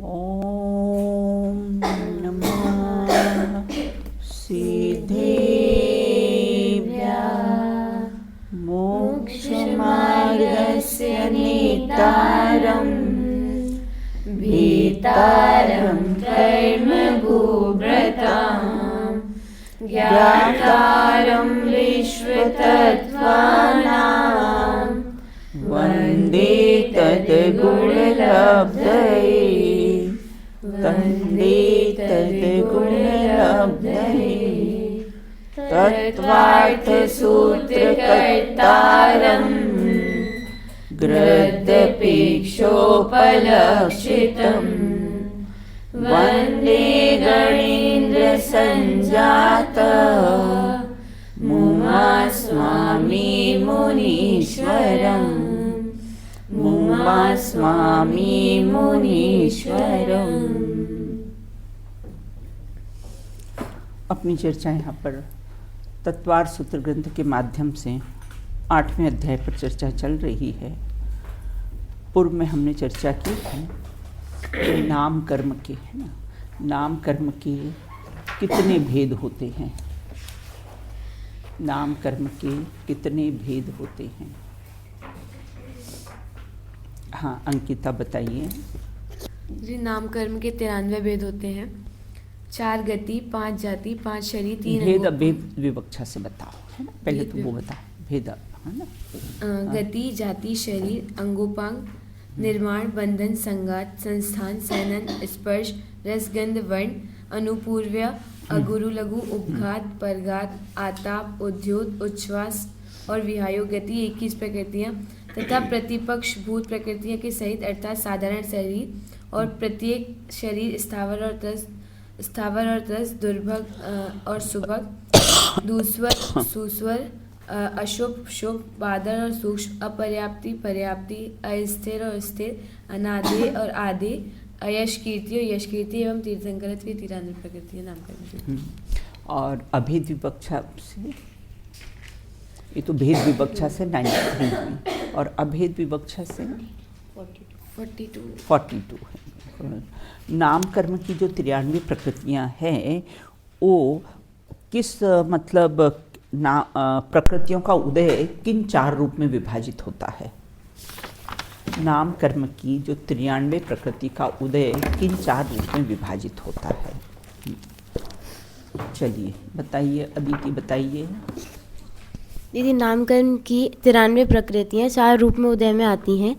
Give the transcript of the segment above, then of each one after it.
ॐ नमः सिद्धेभ्यः मोक्षमार्गस्य नेतारं भीतारं कर्मभूभृतां ज्ञातारं विश्वतत्त्वानां वन्दे तद्गुणलब्धये तत्त्वार्थसूत्रकर्तारं गृह्यपेक्षोपलक्षितं वन्दे गणेन्द्रसञ्जातं मुमास्वामी मुनीश्वरम् मुमास्वामी मुनीश्वरम्। अपनी चर्चा यहाँ पर तत्वार्थ सूत्र ग्रंथ के माध्यम से 8वें अध्याय पर चर्चा चल रही है। पूर्व में हमने चर्चा की है नाम कर्म के, है ना, नाम कर्म के कितने भेद होते हैं, नाम कर्म के कितने भेद होते हैं। हाँ अंकिता बताइए जी। नाम कर्म के 93 भेद होते हैं। 4 गति, 5 जाति, 5 शरीर, 3 भेद भेद विवक्षा से बताओ, है ना, पहले तो वो बताओ भेद, है ना। गति, जाति, शरीर, अंगोपांग, निर्माण, बंधन, संगात, संस्थान, सैनन, स्पर्श, रसगंध, वर्ण, अनुपूर्व्य, अगुरु लघु, उपघात, परघात, आताप, उद्योत, उच्छ्वास और विहायो। गति 21 प्रकृतियाँ तथा प्रतिपक्ष भूत प्रकृतियों के सहित अर्थात साधारण शरीर और प्रत्येक शरीर स्थावर और त्रस, दुर्भग और सुभग, दूस्वर, सुस्वर, अशुभ, शुभ, बादल और सूक्ष्म, अपर्याप्ति, पर्याप्ति, अस्थिर और स्थिर, अनादि और आदि, अयश कीर्ति और यश कीर्ति एवं तीर्थंकर की तीरांतर प्रकृतियाँ नाम करते। और अभेद विवक्षा से, ये तो भेद विवक्षा से 93 हुई और अभेद विवक्षा से 42 है। नाम कर्म की जो 93 प्रकृतियाँ हैं वो किस मतलब प्रकृतियों का उदय किन 4 रूप में विभाजित होता है। नाम कर्म की जो 93 प्रकृति का उदय किन 4 रूप में विभाजित होता है। चलिए बताइए, अदिति बताइए। दीदी, नामकर्म की 93 प्रकृतियाँ 4 रूप में उदय में आती हैं।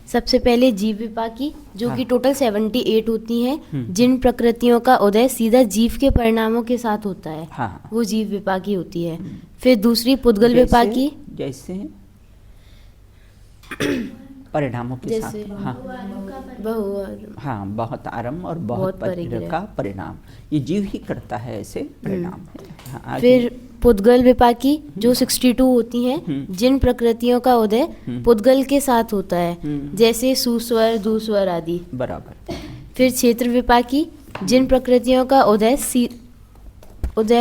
सबसे पहले जीव विपाकी, जो कि टोटल 78 होती हैं, जिन प्रकृतियों का उदय सीधा जीव के परिणामों के साथ होता है, वो जीव विपाकी होती है। फिर दूसरी पुद्गल विपाकी, जैसे परिणामों के साथ, हाँ, बहुत आरंभ और बहुत परिग्रह का परिणाम, ये जीव ही करता है, ऐसे परिणाम है। हाँ, फिर पुद्गल विपाकी जो 62 होती हैं, जिन प्रकृतियों का उदय पुद्गल के साथ होता है, जैसे सुस्वर, दूस्वर आदि। बराबर। फिर क्षेत्र विपाकी, जिन प्रकृतियों का उदय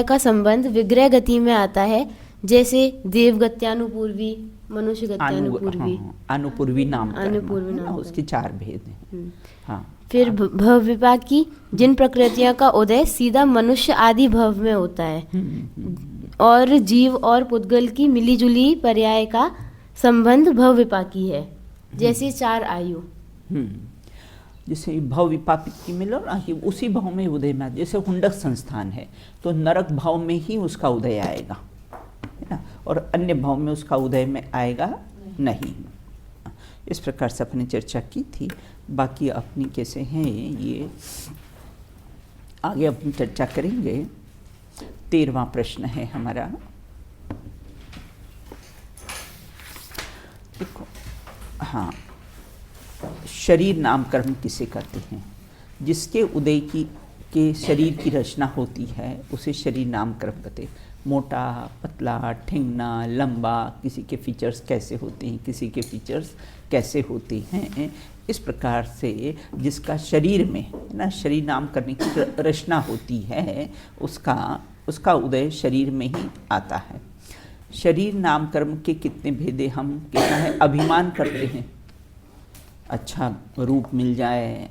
का संबंध विग्रह गति में आता है, जैसे देवगत्यानुपूर्वी, मनुष्य गत्यानुपूर्वी, अनुपूर्वी नाम उसके 4 भेद हैं। हाँ। फिर भव विपाकी, जिन प्रकृतियों का उदय सीधा मनुष्य आदि भव में होता है और जीव और पुद्गल की मिलीजुली पर्याय का संबंध भव विपाकी है, जैसे 4 आयु। जैसे भव विपाकी मिलो ना कि उसी भाव में उदय में, जैसे हुंडक संस्थान है तो नरक भाव में ही उसका उदय आएगा, है ना, और अन्य भाव में उसका उदय में आएगा नहीं। इस प्रकार से अपने चर्चा की थी। बाकी अपनी कैसे हैं ये आगे अपनी चर्चा करेंगे। 13वां प्रश्न है हमारा। देखो, हाँ, शरीर नामकरण किसे कहते हैं? जिसके उदय के शरीर की रचना होती है उसे शरीर नामकरण कहते हैं। मोटा, पतला, ठेंगना, लंबा, किसी के फीचर्स कैसे होते हैं, किसी के फीचर्स कैसे होते हैं, इस प्रकार से जिसका शरीर में ना शरीर नाम करने की रचना होती है उसका उदय शरीर में ही आता है। शरीर नाम कर्म के कितने भेदे हम कहना है, अभिमान करते हैं, अच्छा रूप मिल जाए,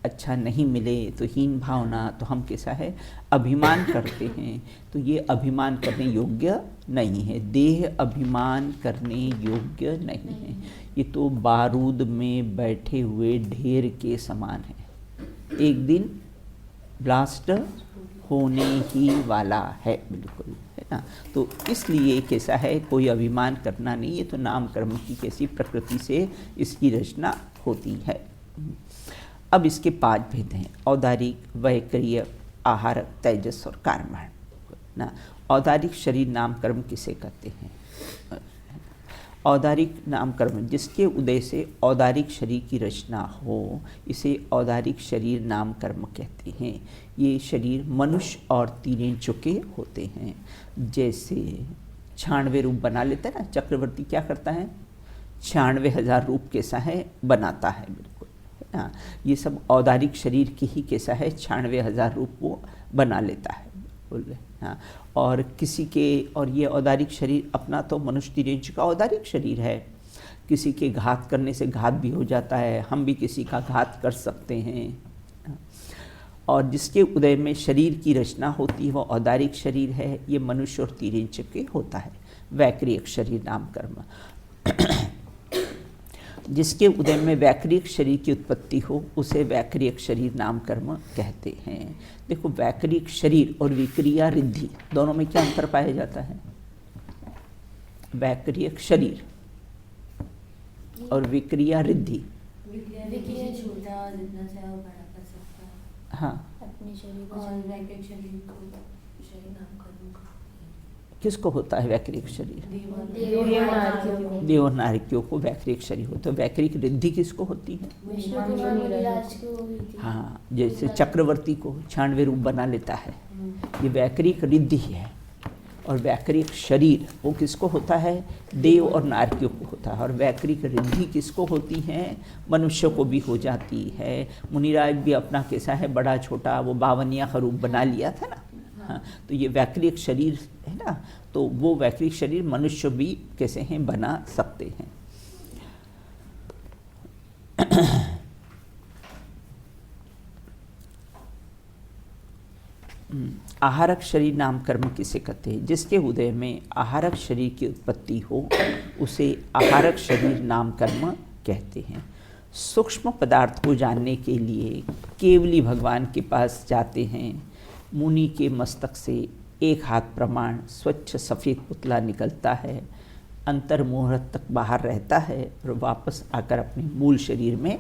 अच्छा नहीं मिले तो हीन भावना, तो हम कैसा है अभिमान करते हैं, तो ये अभिमान करने योग्य नहीं है। देह अभिमान करने योग्य नहीं है, ये तो बारूद में बैठे हुए ढेर के समान है, एक दिन ब्लास्ट होने ही वाला है, बिल्कुल है ना। तो इसलिए कैसा है कोई अभिमान करना नहीं, ये तो नाम कर्म की कैसी प्रकृति से इसकी रचना होती है। अब इसके 5 भेद हैं, औदारिक, वैक्रिय, आहारक, तेजस और कार्मण ना। औदारिक शरीर नाम कर्म किसे कहते हैं? औदारिक नाम कर्म जिसके उदय से औदारिक शरीर की रचना हो, इसे औदारिक शरीर नाम कर्म कहते हैं। ये शरीर मनुष्य और तिर्यंचों के होते हैं। जैसे 96 रूप बना लेता है ना, चक्रवर्ती क्या करता है 96,000 रूप कैसा है बनाता है, बिल्कुल है ना। ये सब औदारिक शरीर की ही कैसा है 96,000 रूप वो बना लेता है, बिल्कुल हाँ। और किसी के, और ये औदारिक शरीर अपना तो मनुष्य तिर्यंच का औदारिक शरीर है, किसी के घात करने से घात भी हो जाता है, हम भी किसी का घात कर सकते हैं। और जिसके उदय में शरीर की रचना होती है वो औदारिक शरीर है, ये मनुष्य और तिर्यंच के होता है। वैक्रियक शरीर नाम कर्म जिसके उदय में वैक्रियक शरीर की उत्पत्ति हो उसे वैक्रियक शरीर नाम कर्म कहते हैं। देखो वैक्रियक शरीर और विक्रिया रिद्धि दोनों में क्या अंतर पाया जाता है? वैक्रियक शरीर और विक्रिया रिद्धि, छोटा जितना चाहे वो बड़ा कर सकता है। हाँ, अपने शरीर को और वैक्रिक शरीर को शरीर नाम कर्म का किसको होता है वैक्रिक शरीर? देव देव और नारकियों को वैक्रिक शरीर होता है। वैक्रिक रिद्धि किसको होती है? हाँ, जैसे चक्रवर्ती को 96 रूप बना लेता है, ये वैक्रिक रिद्धि है। और वैक्रिक शरीर वो किसको होता है? देव और नारकियों को होता है। और वैक्रिक रिद्धि किसको होती है? मनुष्य को भी हो जाती है। मुनिराज भी अपना कैसा है बड़ा छोटा वो 52 का रूप बना लिया था ना। हाँ, तो ये वैक्रिक शरीर है ना, तो वो वैक्रिक शरीर मनुष्य भी कैसे हैं बना सकते हैं। आहारक शरीर नाम कर्म किसे कहते हैं? जिसके उदय में आहारक शरीर की उत्पत्ति हो उसे आहारक शरीर नाम कर्म कहते हैं। सूक्ष्म पदार्थ को जानने के लिए केवली भगवान के पास जाते हैं। मुनि के मस्तक से एक हाथ प्रमाण स्वच्छ सफ़ेद पुतला निकलता है, अंतर मुहूर्त तक बाहर रहता है और वापस आकर अपने मूल शरीर में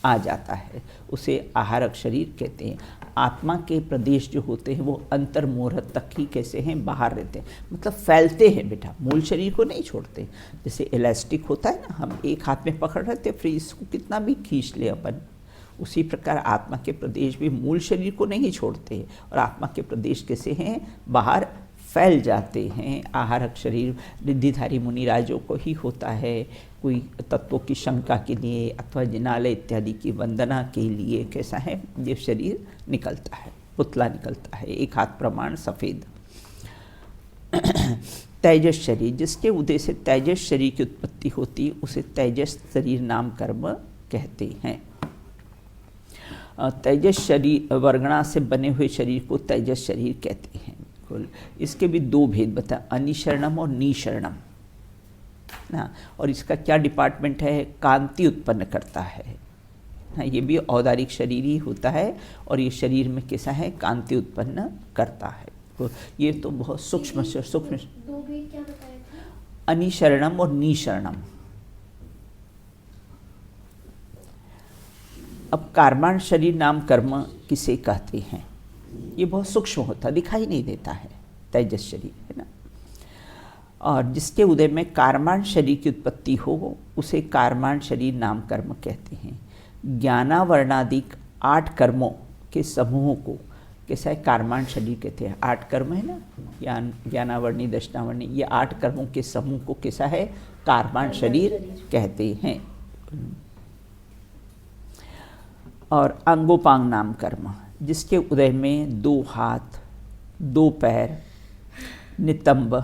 आ जाता है, उसे आहारक शरीर कहते हैं। आत्मा के प्रदेश जो होते हैं वो अंतर मुहूर्त तक ही कैसे हैं बाहर रहते हैं, मतलब फैलते हैं बेटा, मूल शरीर को नहीं छोड़ते। जैसे इलास्टिक होता है ना, हम एक हाथ में पकड़ रहे थे फिर इसको कितना भी खींच ले अपन, उसी प्रकार आत्मा के प्रदेश भी मूल शरीर को नहीं छोड़ते और आत्मा के प्रदेश कैसे हैं बाहर फैल जाते हैं। आहारक शरीर रिद्धिधारी मुनिराजों को ही होता है। कोई तत्वों की शंका के लिए अथवा जिनालय इत्यादि की वंदना के लिए कैसा है ये शरीर निकलता है, पुतला निकलता है, एक हाथ प्रमाण सफ़ेद। तेजस शरीर जिसके उदय से तेजस शरीर की उत्पत्ति होती उसे तेजस शरीर नाम कर्म कहते हैं। तेजस शरीर वर्गणा से बने हुए शरीर को तेजस शरीर कहते हैं। बिल्कुल, इसके भी 2 भेद बता, अनिशरणम और निशरणम ना। और इसका क्या डिपार्टमेंट है? कांति उत्पन्न करता है ना, ये भी औदारिक शरीर ही होता है और ये शरीर में कैसा है कांति उत्पन्न करता है। तो ये तो बहुत सूक्ष्म सूक्ष्म। 2 भेद क्या बताए थे? अनिशरणम और निशरणम। अब कार्माण शरीर नाम कर्म किसे कहते हैं? ये बहुत सूक्ष्म होता, दिखाई नहीं देता है, तेजस शरीर है ना। और जिसके उदय में कार्माण शरीर की उत्पत्ति हो उसे कार्माण शरीर नाम कर्म कहते हैं। ज्ञानावर्णादिक 8 कर्मों के समूहों को कैसा है कार्माण शरीर कहते हैं। 8 कर्म है ना, ज्ञानावर्णी दशनावर्णी, ये 8 कर्मों के समूह को कैसा है कार्माण शरीर कहते हैं। और अंगोपांग नाम कर्म जिसके उदय में 2 हाथ 2 पैर, नितंब,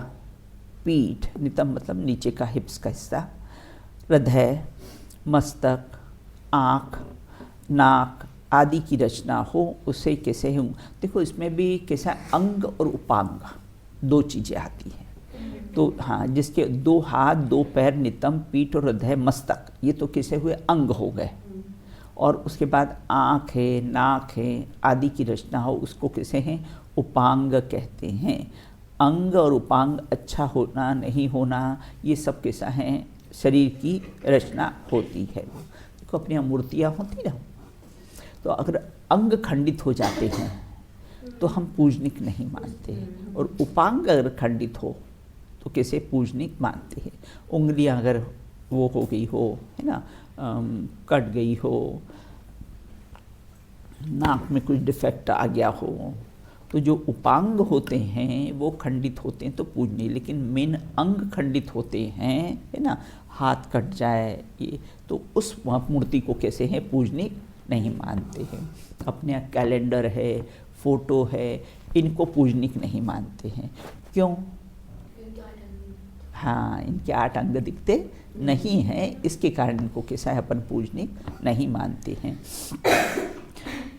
पीठ, नितंब मतलब नीचे का हिप्स का हिस्सा, हृदय, मस्तक, आँख, नाक, आदि की रचना हो उसे कैसे हूँ। देखो इसमें भी कैसा अंग और उपांग दो चीज़ें आती हैं। तो हाँ, जिसके दो हाथ, दो पैर, नितंब, पीठ और हृदय, मस्तक, ये तो कैसे हुए अंग हो गए। और उसके बाद आँख है, नाक है आदि की रचना हो उसको कैसे हैं, उपांग कहते हैं। अंग और उपांग अच्छा होना नहीं होना ये सब कैसा है, शरीर की रचना होती है। देखो अपनी मूर्तियाँ होती ना, तो अगर अंग खंडित हो जाते हैं तो हम पूजनिक नहीं मानते, और उपांग अगर खंडित हो तो कैसे पूजनिक मानते हैं। उंगलियां अगर वो हो गई हो, है ना, कट गई हो, नाक में कुछ डिफेक्ट आ गया हो, तो जो उपांग होते हैं वो खंडित होते हैं तो पूजनीय। लेकिन मेन अंग खंडित होते हैं, है ना, हाथ कट जाए ये, तो उस मूर्ति को कैसे हैं, पूजनीय नहीं मानते हैं। अपने कैलेंडर है, फोटो है, इनको पूजनीय नहीं मानते हैं। क्यों? हाँ, इनके 8 अंग दिखते नहीं हैं, इसके कारण इनको कैसा है, अपन पूजनीय नहीं मानते हैं।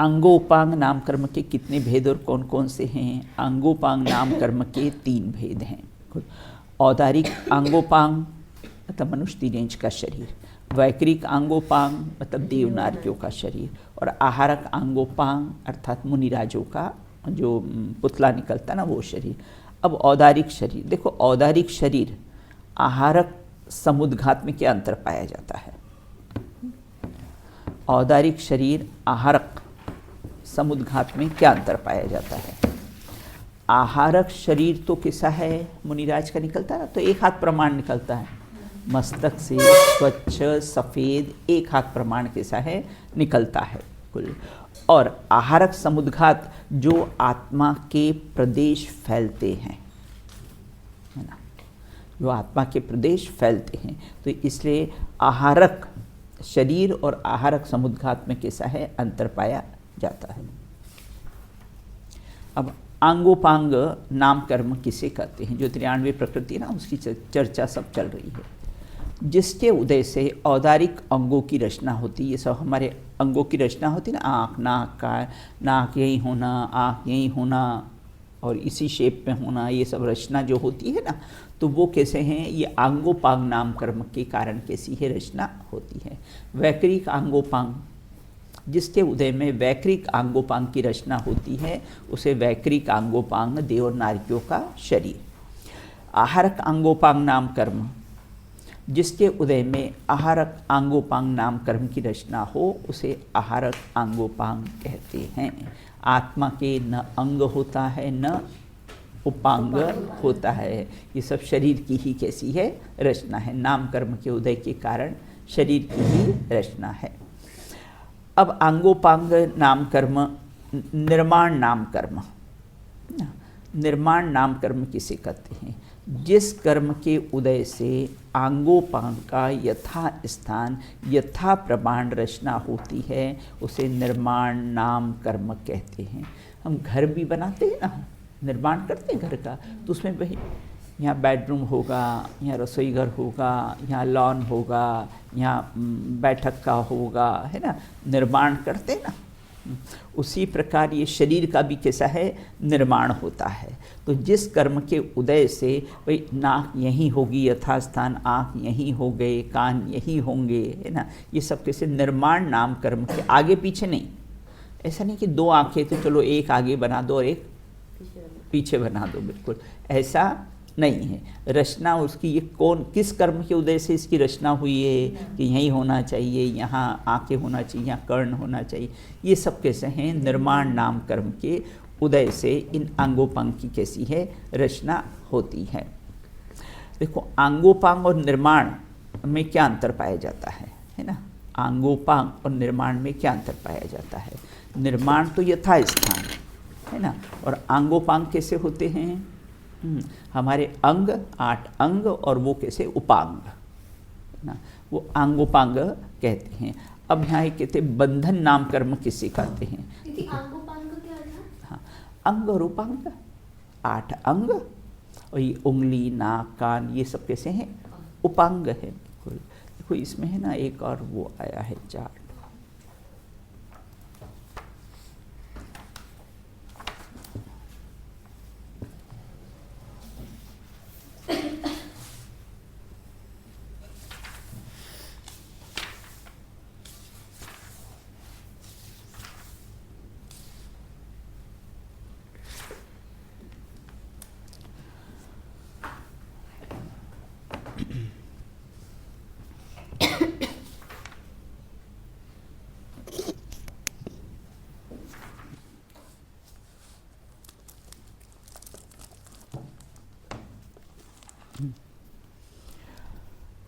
अंगोपांग नाम कर्म के कितने भेद और कौन कौन से हैं? अंगोपांग नाम कर्म के 3 भेद हैं। औदारिक अंगोपांग मतलब मनुष्य 3 इंच का शरीर, वैकृक अंगोपांग मतलब देव नारियों का शरीर, और आहारक अंगोपांग अर्थात मुनिराजों का जो पुतला निकलता ना वो शरीर। अब औदारिक शरीर, देखो औदारिक शरीर आहारक समुद्घात में क्या अंतर पाया जाता है? औदारिक शरीर आहारक समुद्घात में क्या अंतर पाया जाता है? आहारक शरीर तो कैसा है, मुनिराज का निकलता है ना, तो 1 हाथ प्रमाण निकलता है, मस्तक से स्वच्छ सफ़ेद 1 हाथ प्रमाण कैसा है, निकलता है कुल। और आहारक समुद्घात जो आत्मा के प्रदेश फैलते हैं, है ना, जो आत्मा के प्रदेश फैलते हैं, तो इसलिए आहारक शरीर और आहारक समुद्घात में कैसा है, अंतर पाया जाता है। अब आंगोपांग नाम कर्म किसे कहते हैं? जो 93 प्रकृति ना उसकी चर्चा सब चल रही है, जिसके उदय से औदारिक अंगों की रचना होती है। ये सब हमारे अंगों की रचना होती है ना, आँख, नाक का, नाक यही होना, आँख यही होना और इसी शेप में होना, ये सब रचना जो होती है ना, तो वो कैसे हैं, ये आंगोपांग नाम कर्म के कारण कैसी है, रचना होती है। वैकृक आंगोपांग, जिसके उदय में वैकृक आंगोपांग की रचना होती है उसे वैकृक आंगोपांग देव और नारियों का शरीर। आहारक आंगोपांग नाम कर्म, जिसके उदय में आहारक आंगोपांग नाम कर्म की रचना हो उसे आहारक आंगोपांग कहते हैं। आत्मा के न अंग होता है न उपांग होता है, ये सब शरीर की ही कैसी है, रचना है। नाम कर्म के उदय के कारण शरीर की ही रचना है। अब आंगोपांग नाम कर्म, निर्माण नाम कर्म, निर्माण नाम कर्म किसे कहते हैं? जिस कर्म के उदय से आंगोपांग का यथा स्थान यथा प्रमाण रचना होती है उसे निर्माण नाम कर्म कहते हैं। हम घर भी बनाते हैं ना, निर्माण करते हैं घर का, तो उसमें भाई यहाँ बेडरूम होगा, यहाँ रसोई घर होगा, यहाँ लॉन होगा, यहाँ बैठक का होगा, है ना, निर्माण करते हैं ना। उसी प्रकार ये शरीर का भी कैसा है, निर्माण होता है। तो जिस कर्म के उदय से भाई नाक यहीं होगी यथास्थान, आँख यहीं हो गए, कान यहीं होंगे, है ना, ये सब कैसे निर्माण नाम कर्म के, आगे पीछे नहीं। ऐसा नहीं कि 2 आँखें तो चलो एक आगे बना दो और एक पीछे बना दो, बिल्कुल ऐसा नहीं है। रचना उसकी ये कौन किस कर्म के उदय से इसकी रचना हुई है कि यहीं होना चाहिए, यहाँ आँखें होना चाहिए, यहाँ कर्ण होना चाहिए, ये सब कैसे हैं, निर्माण नाम कर्म के उदय से इन आंगोपांग की कैसी है, रचना होती है। देखो आंगोपांग और निर्माण में क्या अंतर पाया जाता है ना। आंगोपांग और निर्माण में क्या अंतर पाया जाता है? निर्माण तो यथास्थान है ना, और आंगोपांग कैसे होते हैं? हमारे अंग 8 अंग और वो कैसे उपांग ना, वो आंगोपांग कहते हैं। अब यहाँ कहते हैं बंधन नाम कर्म किसे कहते हैं? आंगोपांग क्या था? हाँ, अंग और उपांग 8 अंग और ये उंगली, नाक, कान, ये सब कैसे हैं, उपांग है। देखो इसमें है ना एक और वो आया है चार्ट,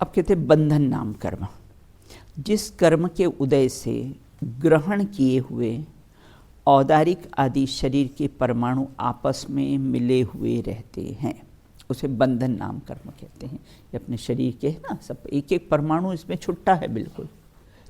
अब कहते बंधन नाम कर्म, जिस कर्म के उदय से ग्रहण किए हुए औदारिक आदि शरीर के परमाणु आपस में मिले हुए रहते हैं, उसे बंधन नाम कर्म कहते हैं। ये अपने शरीर के है ना, सब एक एक परमाणु इसमें छुट्टा है बिल्कुल,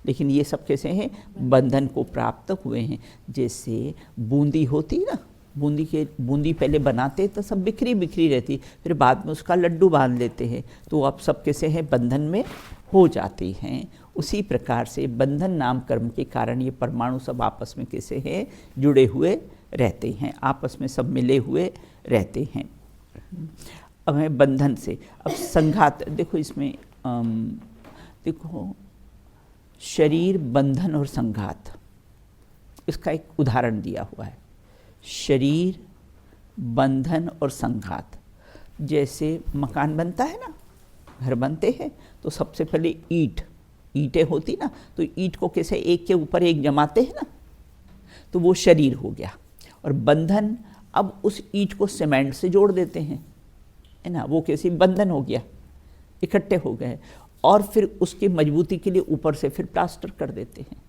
लेकिन ये सब कैसे हैं, बंधन को प्राप्त हुए हैं। जैसे बूंदी होती ना, बूंदी पहले बनाते तो सब बिखरी बिखरी रहती, फिर बाद में उसका लड्डू बांध लेते हैं, तो अब सब कैसे हैं, बंधन में हो जाते हैं। उसी प्रकार से बंधन नाम कर्म के कारण ये परमाणु सब आपस में कैसे हैं, जुड़े हुए रहते हैं, आपस में सब मिले हुए रहते हैं। अब है बंधन से, अब संघात देखो इसमें देखो शरीर, बंधन और संघात, इसका एक उदाहरण दिया हुआ है। शरीर, बंधन और संघात, जैसे मकान बनता है ना, घर बनते हैं तो सबसे पहले ईंटें होती ना, तो ईंट को कैसे एक के ऊपर एक जमाते हैं ना, तो वो शरीर हो गया। और बंधन, अब उस ईंट को सीमेंट से जोड़ देते हैं, है ना, वो कैसे बंधन हो गया, इकट्ठे हो गए, और फिर उसकी मजबूती के लिए ऊपर से फिर प्लास्टर कर देते हैं।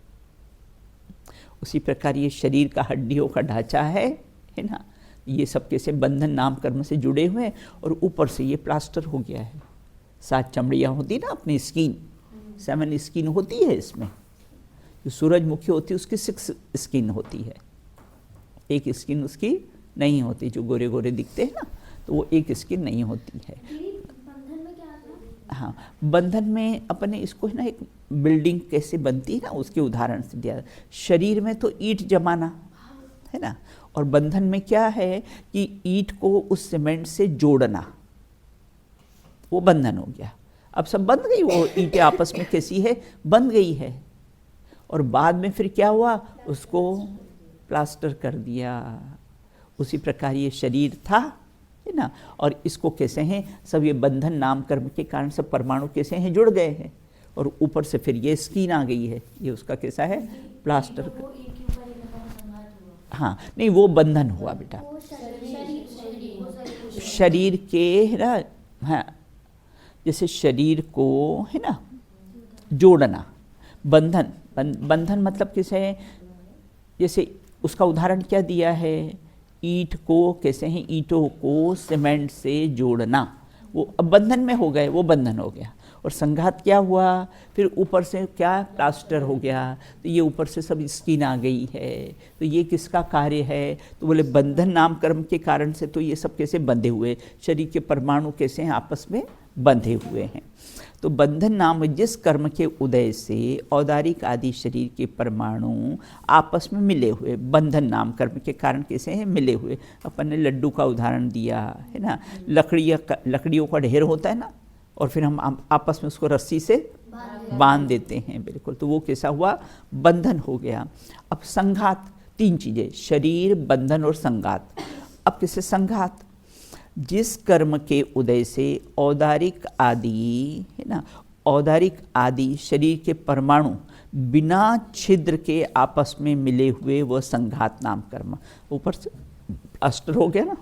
उसी प्रकार ये शरीर का हड्डियों का ढांचा है ना, ये सब कैसे बंधन नाम कर्म से जुड़े हुए हैं, और ऊपर से ये प्लास्टर हो गया है। 7 चमड़ियाँ होती ना अपनी स्किन, 7 स्किन होती है इसमें। जो सूरजमुखी होती है उसकी 6 स्किन होती है, एक स्किन उसकी नहीं होती। जो गोरे गोरे दिखते हैं ना, तो वो एक स्किन नहीं होती है। बंधन में क्या आता है? हाँ, बंधन में अपने इसको है ना, एक बिल्डिंग कैसे बनती है ना, उसके उदाहरण से दिया। शरीर में तो ईंट जमाना है ना, और बंधन में क्या है कि ईंट को उस सीमेंट से जोड़ना, वो बंधन हो गया। अब सब बंध गई, वो ईंटें आपस में कैसी है, बंध गई है, और बाद में फिर क्या हुआ, उसको प्लास्टर कर दिया। उसी प्रकार ये शरीर था, है ना, और इसको कैसे हैं, सब ये बंधन नाम कर्म के कारण सब परमाणु कैसे हैं, जुड़ गए हैं, और ऊपर से फिर ये स्किन आ गई है, ये उसका कैसा है, प्लास्टर। वो एक के ऊपर एक का संघात हुआ। हाँ, नहीं वो बंधन हुआ बेटा, वो शरीर शरीर के है ना, हाँ, जैसे शरीर को है ना जोड़ना, बंधन। बंधन मतलब किसे है, जैसे उसका उदाहरण क्या दिया है, ईंट को कैसे हैं, ईंटों को सीमेंट से जोड़ना, वो अब बंधन में हो गए, वो बंधन हो गया। और संघात क्या हुआ, फिर ऊपर से क्या, प्लास्टर हो गया, तो ये ऊपर से सब स्किन आ गई है, तो ये किसका कार्य है, तो बोले बंधन नाम कर्म के कारण से तो ये सब कैसे बंधे हुए, शरीर के परमाणु कैसे हैं, आपस में बंधे हुए हैं। तो बंधन नाम जिस कर्म के उदय से औदारिक आदि शरीर के परमाणु आपस में मिले हुए, बंधन नाम कर्म के कारण कैसे हैं, मिले हुए। अपन ने लड्डू का उदाहरण दिया है ना, लकड़ियों का ढेर होता है ना, और फिर हम आपस में उसको रस्सी से बांध देते हैं, बिल्कुल, तो वो कैसा हुआ, बंधन हो गया। अब संघात, 3 चीज़ें, शरीर, बंधन और संघात। अब कैसे संघात, जिस कर्म के उदय से औदारिक आदि है ना, औदारिक आदि शरीर के परमाणु बिना छिद्र के आपस में मिले हुए, वह संघात नाम कर्म। ऊपर से प्लास्टर हो गया ना,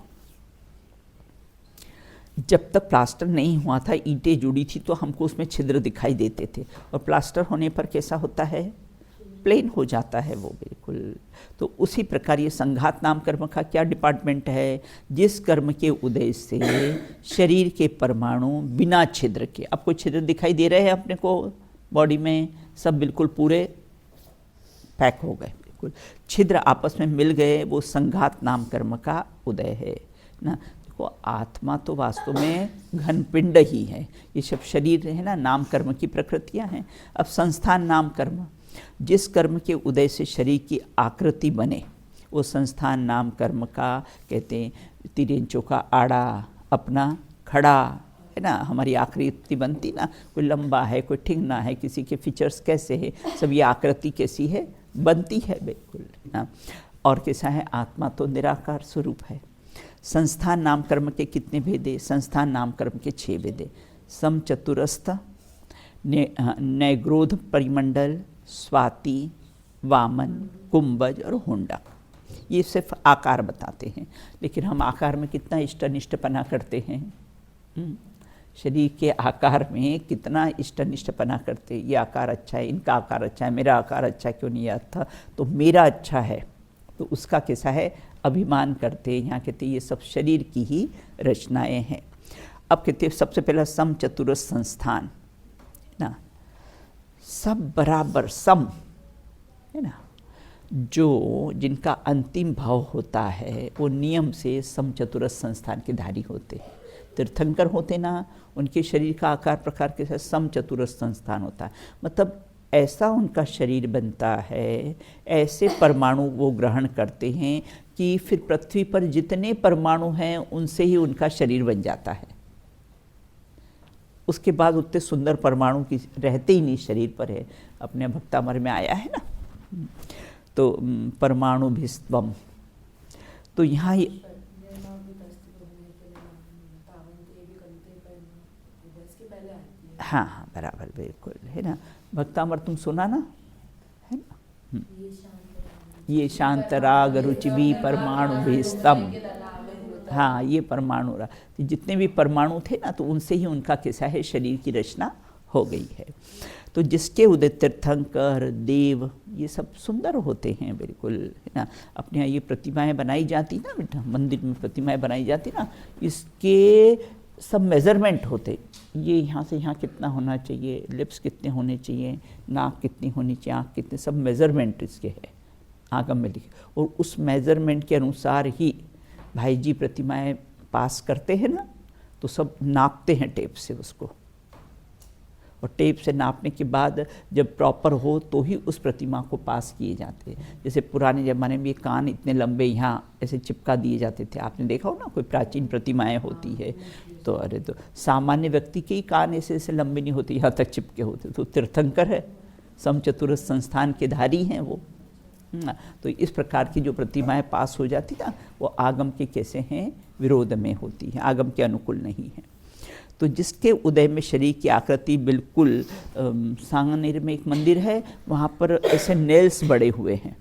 जब तक प्लास्टर नहीं हुआ था, ईंटें जुड़ी थी तो हमको उसमें छिद्र दिखाई देते थे, और प्लास्टर होने पर कैसा होता है, प्लेन हो जाता है वो, बिल्कुल। तो उसी प्रकार ये संघात नाम कर्म का क्या डिपार्टमेंट है, जिस कर्म के उदय से शरीर के परमाणु बिना छिद्र के, आपको छिद्र दिखाई दे रहे हैं अपने को बॉडी में, सब बिल्कुल पूरे पैक हो गए, बिल्कुल छिद्र आपस में मिल गए, वो संघात नाम कर्म का उदय है ना। देखो आत्मा तो वास्तव में घन पिंड ही है, ये सब शरीर है ना, नाम कर्म की प्रकृतियाँ हैं। अब संस्थान नाम कर्म, जिस कर्म के उदय से शरीर की आकृति बने, वो संस्थान नाम कर्म का कहते हैं। 3 इंचों का आड़ा, अपना खड़ा, है ना, हमारी आकृति बनती ना, कोई लंबा है, कोई ठिंगना है, किसी के फीचर्स कैसे है, सब ये आकृति कैसी है, बनती है, बिल्कुल ना। और कैसा है, आत्मा तो निराकार स्वरूप है। संस्थान नाम कर्म के कितने भेदे, संस्थान नाम कर्म के 6 भेदे, सम चतुरस्थ, नैग्रोध परिमंडल, स्वाति, वामन, कुंभज और हुंडक। ये सिर्फ आकार बताते हैं, लेकिन हम आकार में कितना इष्टनिष्टपना करते हैं, शरीर के आकार में कितना इष्टनिष्ठपना करते, ये आकार अच्छा है, इनका आकार अच्छा है, मेरा आकार अच्छा क्यों नहीं आता, तो मेरा अच्छा है, तो उसका कैसा है अभिमान करते। यहाँ कहते ये सब शरीर की ही रचनाएं हैं। अब कहते सबसे पहला सम चतुरस संस्थान ना, सब बराबर सम है ना, जो जिनका अंतिम भाव होता है वो नियम से सम चतुरस संस्थान के धारी होते हैं। तीर्थंकर होते ना, उनके शरीर का आकार प्रकार के साथ सम चतुरस संस्थान होता है, मतलब ऐसा उनका शरीर बनता है, ऐसे परमाणु वो ग्रहण करते हैं कि फिर पृथ्वी पर जितने परमाणु हैं उनसे ही उनका शरीर बन जाता है। उसके बाद उतने सुंदर परमाणु की रहते ही नहीं शरीर पर है। अपने भक्तामर में आया है ना, तो परमाणु भिस्त्वम, तो यहाँ हाँ हाँ बराबर बिल्कुल है ना। भक्तामर तुम सुना ना, है ना, ये शांतराग रुचिवी परमाणु भिस्तम, हाँ ये परमाणु तो जितने भी परमाणु थे ना, तो उनसे ही उनका कैसा है शरीर की रचना हो गई है। तो जिसके उदय तीर्थंकर देव ये सब सुंदर होते हैं बिल्कुल, है ना। अपने यहाँ ये प्रतिमाएं बनाई जाती ना बेटा, मंदिर में प्रतिमाएं बनाई जाती ना, इसके सब मेज़रमेंट होते, ये यहाँ से यहाँ कितना होना चाहिए, लिप्स कितने होने चाहिए, नाक कितनी होनी चाहिए, आँख कितने, सब मेज़रमेंट इसके है आगम में लिखे। और उस मेज़रमेंट के अनुसार ही भाई जी प्रतिमाएं पास करते हैं ना, तो सब नापते हैं टेप से उसको, और टेप से नापने के बाद जब प्रॉपर हो तो ही उस प्रतिमा को पास किए जाते हैं। जैसे पुराने ज़माने में ये कान इतने लंबे यहाँ ऐसे चिपका दिए जाते थे, आपने देखा हो ना, कोई प्राचीन प्रतिमाएं होती है तो अरे तो सामान्य व्यक्ति के ही कान ऐसे ऐसे लंबे नहीं होते, यहाँ तक चिपके होते। तो तीर्थंकर है, समचतुरस संस्थान के धारी हैं वो। तो इस प्रकार की जो प्रतिमाएं पास हो जाती ना, वो आगम के कैसे हैं, विरोध में होती हैं, आगम के अनुकूल नहीं है। तो जिसके उदय में शरीर की आकृति बिल्कुल, सांगनेर में एक मंदिर है, वहाँ पर ऐसे नेल्स बड़े हुए हैं,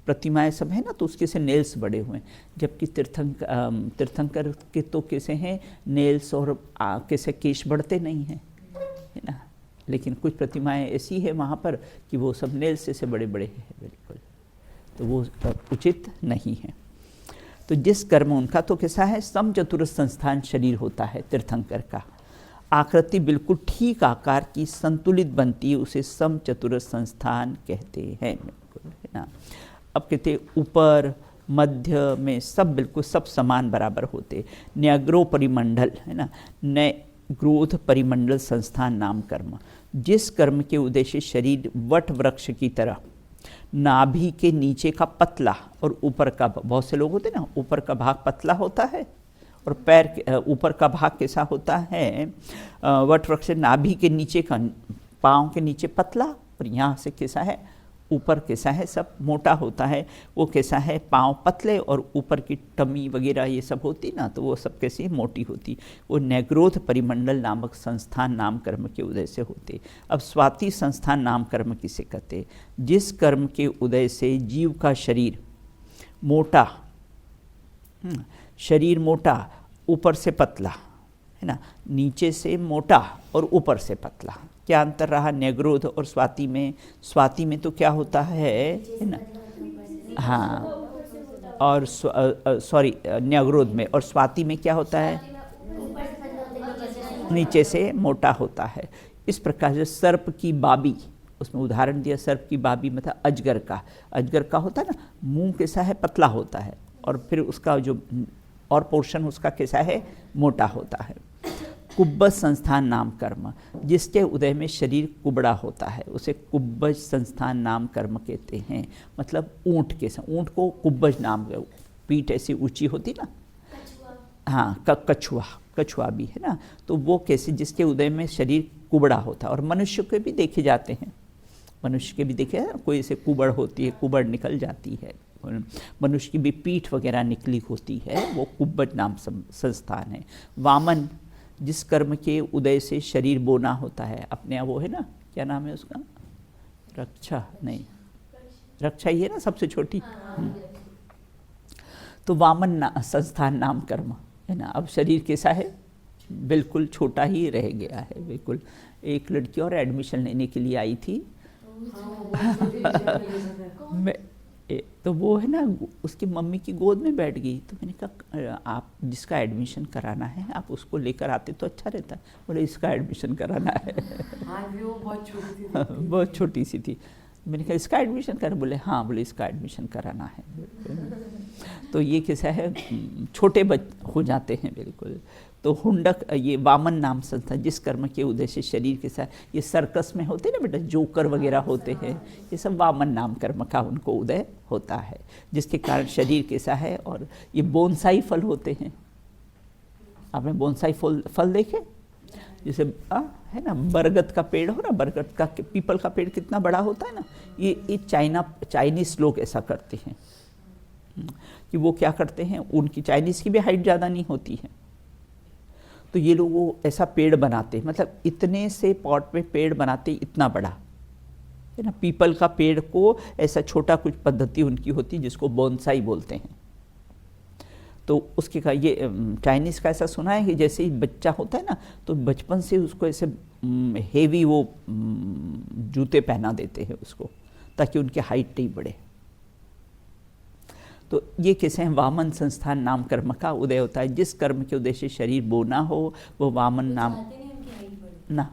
प्रतिमाएं सब है ना, तो उसके से नेल्स बड़े हुए हैं। जबकि तीर्थंकर के तो कैसे हैं नेल्स और कैसे केश बढ़ते नहीं हैं, है ना। लेकिन कुछ प्रतिमाएं ऐसी है वहाँ पर कि वो सब नेल्स से बड़े बड़े हैं बिल्कुल, तो वो उचित नहीं है। तो जिस कर्म उनका तो कैसा है, सम चतुरस संस्थान शरीर होता है तीर्थंकर का, आकृति बिल्कुल ठीक आकार की संतुलित बनती है, उसे सम चतुरस संस्थान कहते हैं बिल्कुल, है ना। अब कहते ऊपर मध्य में सब बिल्कुल सब समान बराबर होते। न्याग्रो परिमंडल है ना, ग्रोध परिमंडल संस्थान नाम कर्म, जिस कर्म के उद्देश्य शरीर वट वृक्ष की तरह नाभि के नीचे का पतला और ऊपर का, बहुत से लोग होते ना ऊपर का भाग पतला होता है और पैर के ऊपर का भाग कैसा होता है, वट वृक्ष नाभि के नीचे का, पाँव के नीचे पतला और यहाँ से कैसा है ऊपर कैसा है सब मोटा होता है। वो कैसा है पाँव पतले और ऊपर की टमी वगैरह ये सब होती ना, तो वो सब कैसी मोटी होती। वो नैग्रोध परिमंडल नामक संस्थान नाम कर्म के उदय से होते। अब स्वाति संस्थान नाम कर्म किसे कहते, जिस कर्म के उदय से जीव का शरीर मोटा, शरीर मोटा ऊपर से पतला है ना, नीचे से मोटा और ऊपर से पतला। क्या अंतर रहा न्यग्रोध और स्वाति में? स्वाति में तो क्या होता है ना, हाँ, और सॉरी न्यग्रोध में, और स्वाति में क्या होता है, नीचे से मोटा होता है। इस प्रकार से सर्प की बाबी, उसमें उदाहरण दिया सर्प की बाबी मतलब अजगर का, अजगर का होता है ना मुंह कैसा है पतला होता है और फिर उसका जो और पोर्शन उसका कैसा है मोटा होता है। कुब्बज संस्थान नाम कर्म, जिसके उदय में शरीर कुबड़ा होता है उसे कुब्बज संस्थान नाम कर्म कहते हैं। मतलब ऊँट के, ऊँट को कुब्बज नाम, पीठ ऐसी ऊंची होती ना, हाँ कछुआ, कछुआ भी है ना, तो वो कैसे जिसके उदय में शरीर कुबड़ा होता है। और मनुष्य के भी देखे जाते हैं, मनुष्य के भी देखे हैं, कोई ऐसे कुबड़ होती है, कुबड़ निकल जाती है, मनुष्य की भी पीठ वगैरह निकली होती है, वो कुब्बज नाम संस्थान है। वामन, जिस कर्म के उदय से शरीर बोना होता है, अपने यहाँ वो है ना, क्या नाम है उसका, रक्षा नहीं, रक्षा ही है ना सबसे छोटी, तो वामन संस्थान नाम कर्म है ना। अब शरीर कैसा है बिल्कुल छोटा ही रह गया है बिल्कुल। एक लड़की और एडमिशन लेने के लिए आई थी तो वो है ना उसकी मम्मी की गोद में बैठ गई। तो मैंने कहा आप जिसका एडमिशन कराना है आप उसको लेकर आते तो अच्छा रहता। बोले इसका एडमिशन कराना है। वो बहुत छोटी थी। बहुत छोटी सी थी। मैंने कहा इसका एडमिशन कर, बोले हाँ, बोले इसका एडमिशन कराना है। तो ये कैसा है छोटे हो जाते हैं बिल्कुल। तो हुंडक ये वामन नाम संस्था जिस कर्म के उदय से शरीर के साथ, ये सर्कस में होते हैं ना बेटा जोकर वगैरह होते हैं, ये सब वामन नाम कर्म का उनको उदय होता है जिसके कारण शरीर कैसा है। और ये बोनसाई फल होते हैं, आपने बोनसाई फल देखे? जैसे है ना बरगद का पेड़ हो ना, बरगद का पीपल का पेड़ कितना बड़ा होता है ना, ये चाइनीज़ लोग ऐसा करते हैं कि वो क्या करते हैं, उनकी चाइनीज़ की भी हाइट ज़्यादा नहीं होती है तो ये लोग वो ऐसा पेड़ बनाते हैं, मतलब इतने से पॉट में पेड़ बनाते इतना बड़ा है ना। पीपल का पेड़ को ऐसा छोटा कुछ पद्धति उनकी होती है जिसको बोनसाई बोलते हैं। तो उसके का ये चाइनीज़ का ऐसा सुना है कि जैसे ही बच्चा होता है ना तो बचपन से उसको ऐसे हेवी वो जूते पहना देते हैं उसको ताकि उनकी हाइट नहीं बढ़े। तो ये कैसे हैं वामन संस्थान नाम कर्म का उदय होता है। जिस कर्म के उदय से शरीर बोना हो वो वामन नाम ना,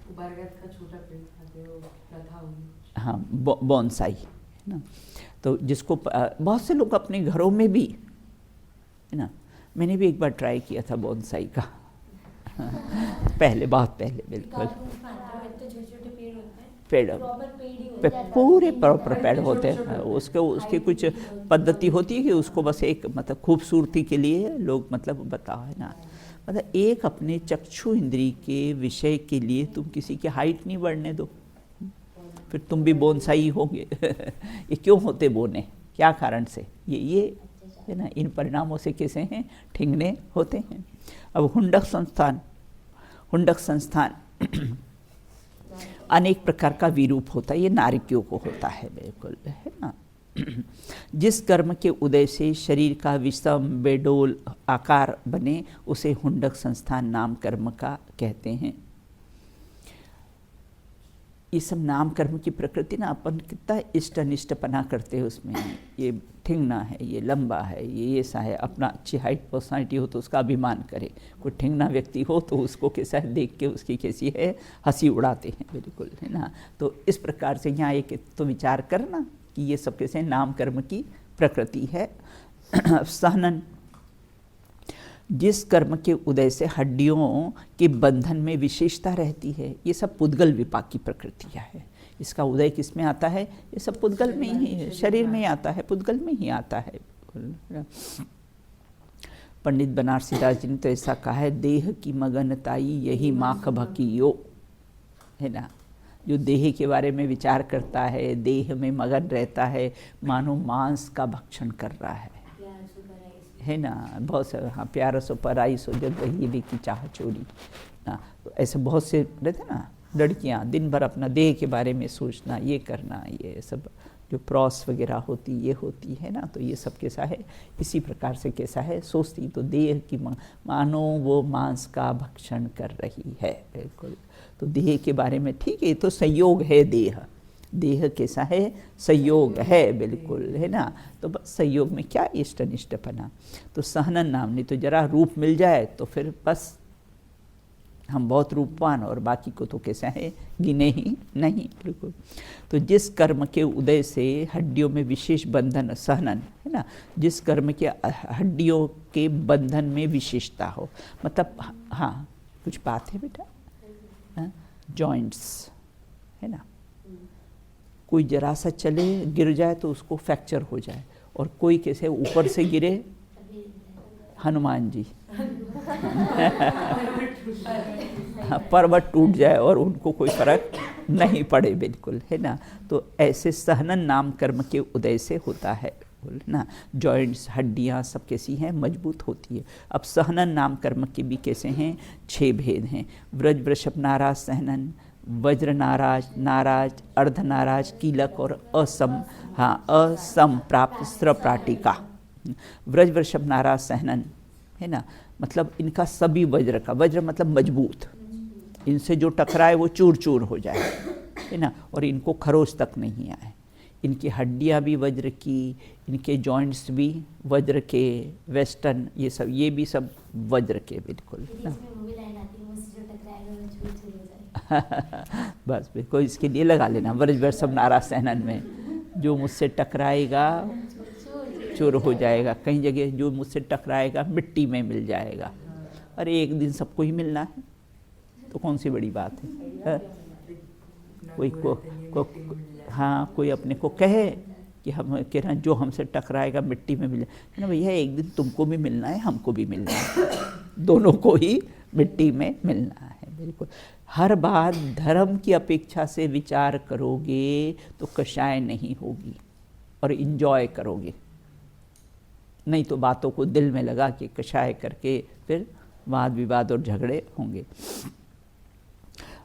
बरगद का छोटा पेड़ खाते हो प्रथा होगी। हाँ बोनसाई ना। तो जिसको बहुत से लोग अपने घरों में भी है ना, मैंने भी एक बार ट्राई किया था बोनसाई का पहले बहुत पहले बिल्कुल पेड़ पूरे प्रॉपर पेड़ होते हैं। उसके कुछ पद्धति होती है कि उसको बस एक मतलब खूबसूरती के लिए लोग मतलब बताओ है ना, मतलब एक अपने चक्षु इंद्री के विषय के लिए तुम किसी की हाइट नहीं बढ़ने दो, फिर तुम भी बोनसाई होंगे ये क्यों होते बोने, क्या कारण से, ये है ना, इन परिणामों से कैसे हैं ठिंगने होते हैं। अब हुंडक संस्थान अनेक प्रकार का विरूप होता है, ये नारिकियों को होता है बिल्कुल है ना। जिस कर्म के उदय से शरीर का विषम बेडोल आकार बने उसे हुंडक संस्थान नाम कर्म का कहते हैं। ये सब नाम कर्म की प्रकृति ना, अपन कितना इष्ट अनिष्टपना करते हैं उसमें, ये ठिंगना है, ये लंबा है, ये ऐसा है, अपना अच्छी हाइट पर्सनालिटी हो तो उसका अभिमान करे, कोई ठिंगना व्यक्ति हो तो उसको कैसा है देख के उसकी कैसी है हंसी उड़ाते हैं बिल्कुल है ना। तो इस प्रकार से यहाँ एक तो विचार करना कि ये सब कैसे नाम कर्म की प्रकृति है। सहनन जिस कर्म के उदय से हड्डियों के बंधन में विशेषता रहती है, ये सब पुद्गल विपाक की प्रकृतियाँ है। इसका उदय किस में आता है, ये सब पुद्गल में ही है, शरीर में ही आता है, पुद्गल में ही आता है। पंडित बनारसी दास जी ने तो ऐसा कहा है, देह की मगनताई यही माख भकियो है ना। जो देह के बारे में विचार करता है, देह में मगन रहता है, मानो मांस का भक्षण कर रहा है ना। बहुत से हाँ प्यार सो पराई सो जब वही भी की चाह चोरी ना। तो ऐसे बहुत से रहते ना लड़कियां दिन भर अपना देह के बारे में सोचना, ये करना, ये सब जो प्रॉस वगैरह होती ये होती है ना। तो ये सब कैसा है, इसी प्रकार से कैसा है सोचती, तो देह की मानो वो मांस का भक्षण कर रही है बिल्कुल। तो देह के बारे में ठीक है, तो संयोग है, देह कैसा है, संयोग है बिल्कुल है ना। तो बस संयोग में क्या इष्ट अनिष्टपना। तो सहनन नाम, नहीं तो जरा रूप मिल जाए तो फिर बस हम बहुत रूपवान और बाकी को तो कैसा है गिने ही नहीं बिल्कुल। तो जिस कर्म के उदय से हड्डियों में विशेष बंधन, सहनन है ना, जिस कर्म के हड्डियों के बंधन में विशेषता हो, मतलब हाँ कुछ बात है बेटा, जॉइंट्स है ना, कोई जरा सा चले गिर जाए तो उसको फ्रैक्चर हो जाए, और कोई कैसे ऊपर से गिरे, हनुमान जी पर्वत टूट जाए और उनको कोई फर्क नहीं पड़े बिल्कुल है ना। तो ऐसे सहनन नाम कर्म के उदय से होता है ना। जॉइंट्स हड्डियाँ सब कैसी हैं, मजबूत होती है। अब सहनन नाम कर्म के भी कैसे हैं, 6 भेद हैं। व्रज वृषभ नाराज सहनन, वज्र नाराज, नाराज, अर्ध नाराज, कीलक और असम, हाँ असम प्राप्त स्त्रप्राटिका। व्रज वृषभ नाराज सहनन है ना, मतलब इनका सभी वज्र का, वज्र मतलब मजबूत, इनसे जो टकराए वो चूर चूर हो जाए, है ना, और इनको खरोच तक नहीं आए। इनकी हड्डियाँ भी वज्र की, इनके जॉइंट्स भी वज्र के, वेस्टर्न ये भी सब वज्र के बिल्कुल ना। बस बिल्कुल इसके लिए लगा लेना व्रज वृषभ नारा सहनन में, जो मुझसे टकराएगा चूर हो जाएगा, कई जगह जो मुझसे टकराएगा मिट्टी में मिल जाएगा। अरे एक दिन सबको ही मिलना है तो कौन सी बड़ी बात है? हाँ कोई अपने को कहे कि हम कह रहे हैं जो हमसे टकराएगा मिट्टी में मिले ना, भैया एक दिन तुमको भी मिलना है हमको भी मिलना है, दोनों को ही मिट्टी में मिलना है। बिल्कुल हर बात धर्म की अपेक्षा से विचार करोगे तो कषाय नहीं होगी और इंजॉय करोगे, नहीं तो बातों को दिल में लगा के कषाय करके फिर वाद विवाद और झगड़े होंगे।